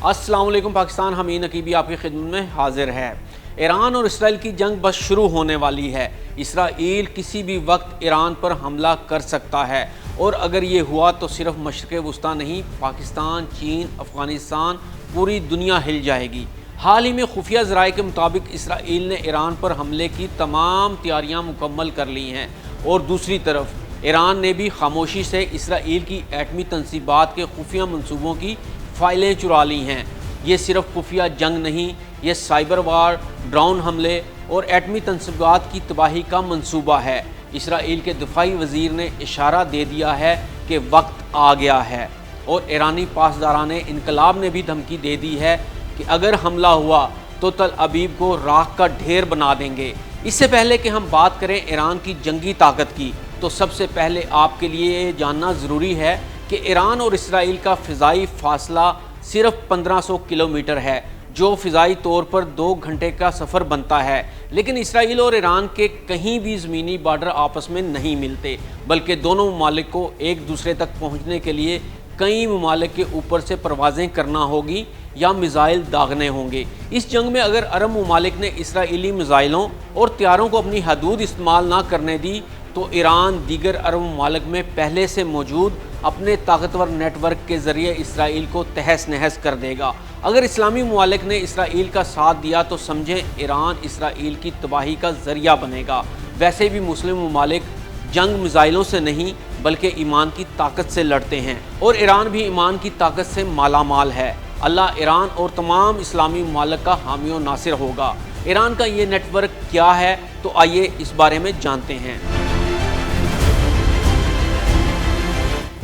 अस्सलाम वालेकुम पाकिस्तान, हमीन नकीबी आपकी खिदमत में हाजिर है। ईरान और इसराइल की जंग बस शुरू होने वाली है। इसराइल किसी भी वक्त ईरान पर हमला कर सकता है और अगर ये हुआ तो सिर्फ मशरिक़ वस्ता नहीं, पाकिस्तान, चीन, अफ़गानिस्तान, पूरी दुनिया हिल जाएगी। हाल ही में खुफिया ज़राए के मुताबिक इसराइल ने ईरान पर हमले की तमाम तैयारियां मुकम्मल कर ली हैं और दूसरी तरफ ईरान ने भी खामोशी से इसराइल की एटमी तनसीबात के खुफिया मंसूबों की फ़ाइलें चुरा ली हैं। ये सिर्फ खुफिया जंग नहीं, ये साइबर वार, ड्रोन हमले और एटमी तनसीबात की तबाही का मंसूबा है। इसराइल के दिफाई वज़ीर ने इशारा दे दिया है कि वक्त आ गया है और ईरानी पासदारान इनकलाब ने भी धमकी दे दी है कि अगर हमला हुआ तो तल अबीब को राख का ढेर बना देंगे। इससे पहले कि हम बात करें ईरान की जंगी ताकत की, तो सबसे पहले आपके लिए ये जानना ज़रूरी है कि ईरान और इसराइल का फ़िज़ाई फासला सिर्फ 1500 किलोमीटर है, जो फ़िज़ाई तौर पर 2 घंटे का सफ़र बनता है। लेकिन इसराइल और ईरान के कहीं भी ज़मीनी बार्डर आपस में नहीं मिलते, बल्कि दोनों ममालिक को एक दूसरे तक पहुँचने के लिए कई ममालिक के ऊपर से परवाज़ें करना होगी या मिज़ाइल दागने होंगे। इस जंग में अगर अरब ममालिक ने इसराइली मिज़ाइलों और तैयारों को अपनी हदूद इस्तेमाल ना करने दी तो ईरान दीगर अरब ममालिक में पहले से मौजूद अपने ताकतवर नेटवर्क के ज़रिए इसराइल को तहस नहस कर देगा। अगर इस्लामी ममालिक ने इसराइल का साथ दिया तो समझें ईरान इसराइल की तबाही का ज़रिया बनेगा। वैसे भी मुस्लिम ममालिक जंग मिज़ाइलों से नहीं बल्कि ईमान की ताकत से लड़ते हैं और ईरान भी ईमान की ताकत से मालामाल है। अल्लाह ईरान और तमाम इस्लामी ममालिक का हामी और नासिर होगा। ईरान का ये नेटवर्क क्या है, तो आइए इस बारे में जानते हैं।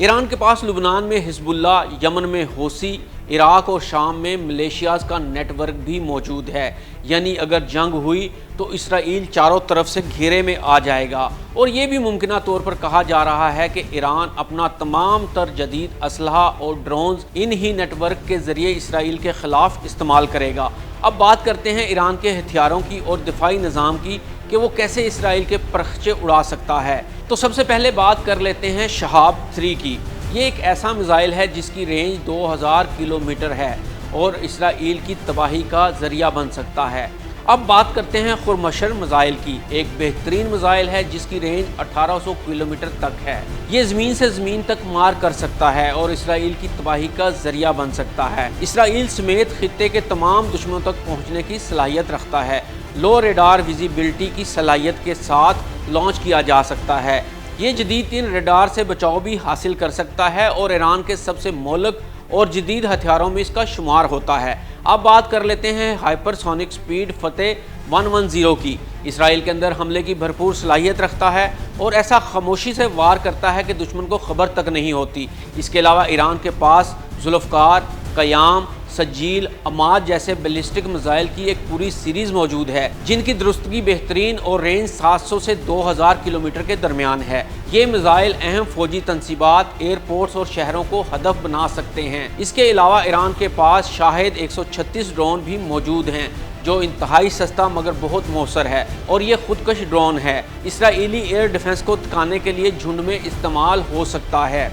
ईरान के पास लुबनान में हिजबुल्लाह, यमन में हौसी, इराक और शाम में मलेशियाज़ का नेटवर्क भी मौजूद है। यानी अगर जंग हुई तो इसराइल चारों तरफ से घेरे में आ जाएगा और ये भी मुमकिना तौर पर कहा जा रहा है कि ईरान अपना तमाम तर जदीद असलहा और ड्रोन्स इन ही नेटवर्क के ज़रिए इसराइल के ख़िलाफ़ इस्तेमाल करेगा। अब बात करते हैं ईरान के हथियारों की और दिफाई निज़ाम की कि वो कैसे इसराइल के परखचे उड़ा सकता है। तो सबसे पहले बात कर लेते हैं शहाब 3 की। ये एक ऐसा मिज़ाइल है जिसकी रेंज 2000 किलोमीटर है और इसराइल की तबाही का ज़रिया बन सकता है। अब बात करते हैं खुरमशर मिज़ाइल की। एक बेहतरीन मिज़ाइल है जिसकी रेंज 1800 किलोमीटर तक है। ये ज़मीन से ज़मीन तक मार कर सकता है और इसराइल की तबाही का ज़रिया बन सकता है। इसराइल समेत खित्ते के तमाम दुश्मनों तक पहुँचने की सलाहियत रखता है। लो रेडार विजिबिलिटी की सलाहियत के साथ लॉन्च किया जा सकता है। ये जदीद 3 रेडार से बचाव भी हासिल कर सकता है और ईरान के सबसे मौलक और जदीद हथियारों में इसका शुमार होता है। अब बात कर लेते हैं हाइपरसोनिक स्पीड फतेह 110 की। इसराइल के अंदर हमले की भरपूर सलाहियत रखता है और ऐसा खामोशी से वार करता है कि दुश्मन को खबर तक नहीं होती। इसके अलावा ईरान के पास जुल्फ़कार, क़याम, सजील, अमाद जैसे बैलिस्टिक मिज़ाइल की एक पूरी सीरीज़ मौजूद है जिनकी दुरुस्तगी बेहतरीन और रेंज 700 से 2000 किलोमीटर के दरमियान है। ये मिज़ाइल अहम फौजी तनसीबात, एयरपोर्ट्स और शहरों को हदफ बना सकते हैं। इसके अलावा ईरान के पास शाहिद 136 ड्रोन भी मौजूद हैं जो इंतहाई सस्ता मगर बहुत मौसर है और ये खुदकश ड्रोन है। इसराइली एयर डिफेंस को थकाने के लिए झुंड में इस्तेमाल हो सकता है।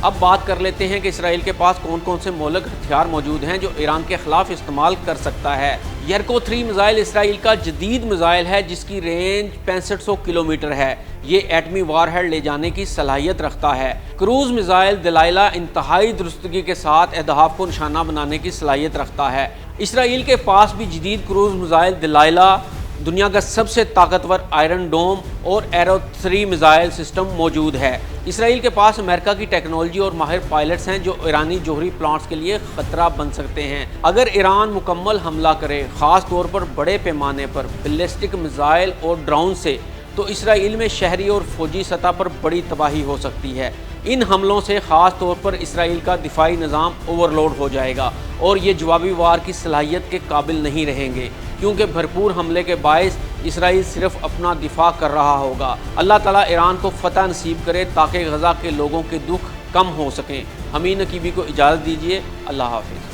अब बात कर लेते हैं कि इसराइल के पास कौन कौन से मौलिक हथियार मौजूद हैं जो ईरान के ख़िलाफ़ इस्तेमाल कर सकता है। यर्को 3 मिज़ाइल इसराइल का जदीद मिज़ाइल है जिसकी रेंज 6500 किलोमीटर है। ये एटमी वारहेड ले जाने की सलाहियत रखता है। क्रूज़ मिज़ाइल दलाइला इंतहाई दुरुस्तगी के साथ अहदाफ को निशाना बनाने की सलाहियत रखता है। इसराइल के पास भी जदीद क्रूज़ मिज़ाइल दलाइला, दुनिया का सबसे ताकतवर आयरन डोम और एरो 3 मिज़ाइल सिस्टम मौजूद है। इसराइल के पास अमेरिका की टेक्नोलॉजी और माहिर पायलट्स हैं जो ईरानी जौहरी प्लांट्स के लिए ख़तरा बन सकते हैं। अगर ईरान मुकम्मल हमला करे, ख़ास तौर पर बड़े पैमाने पर बैलिस्टिक मिज़ाइल और ड्रोन से, तो इसराइल में शहरी और फौजी सतह पर बड़ी तबाही हो सकती है। इन हमलों से ख़ास तौर पर इसराइल का दिफाई निज़ाम ओवरलोड हो जाएगा और ये जवाबी वार की सलाहियत के काबिल नहीं रहेंगे क्योंकि भरपूर हमले के बायस इसराइल सिर्फ अपना दिफा कर रहा होगा। अल्लाह ताला ईरान को फ़तह नसीब करे ताकि गज़ा के लोगों के दुख कम हो सकें। हमीन नकीबी को इजाज़त दीजिए। अल्लाह हाफ़िज़।